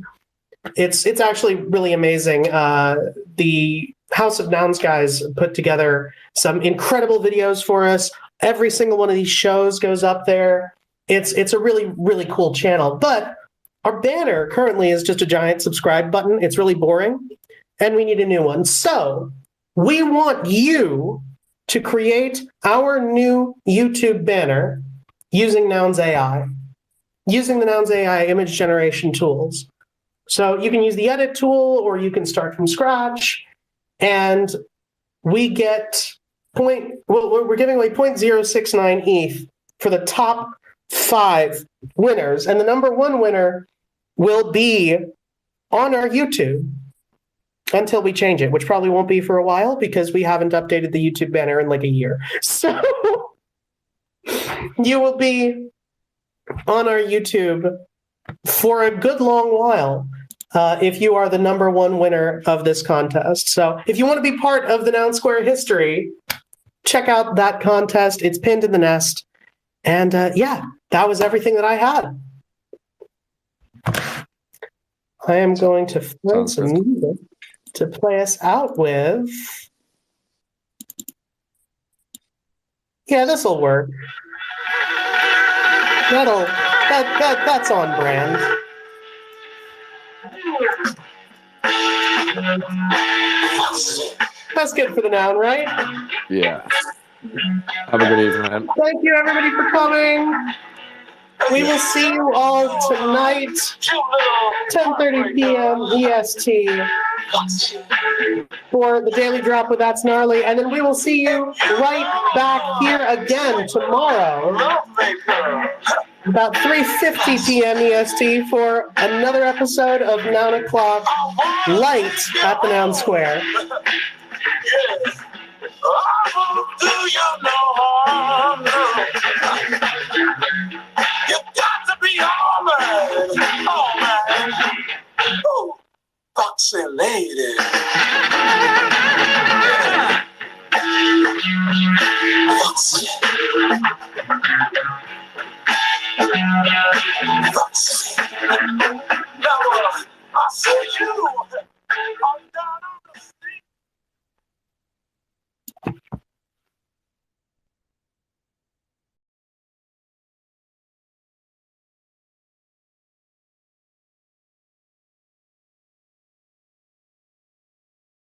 S1: It's actually really amazing. The House of Nouns guys put together some incredible videos for us. Every single one of these shows goes up there. It's a really, really cool channel. But our banner currently is just a giant subscribe button. It's really boring, and we need a new one. So we want you to create our new YouTube banner using Nouns AI, using the Nouns AI image generation tools. So you can use the edit tool or you can start from scratch, and we get we're giving away 0.069 ETH for the top 5 winners, and the number 1 winner will be on our YouTube until we change it, which probably won't be for a while because we haven't updated the YouTube banner in like a year. So you will be on our YouTube for a good long while if you are the number 1 winner of this contest. So if you want to be part of the Noun Square history, check out that contest. It's pinned in the Nest. And yeah, that was everything that I had. I am going to find some music to play us out with. Yeah, this will work. That's on brand. That's good for the noun, right?
S2: Yeah. Have a good evening.
S1: Thank you, everybody, for coming. We will see you all tonight, 10:30 p.m. EST, for the Daily Drop with That's Gnarly. And then we will see you right back here again tomorrow, about 3:50 p.m. EST, for another episode of 9 o'clock Light at the Noun Square. Do you know?
S10: lady. Foxy. Foxy. Now I saw you.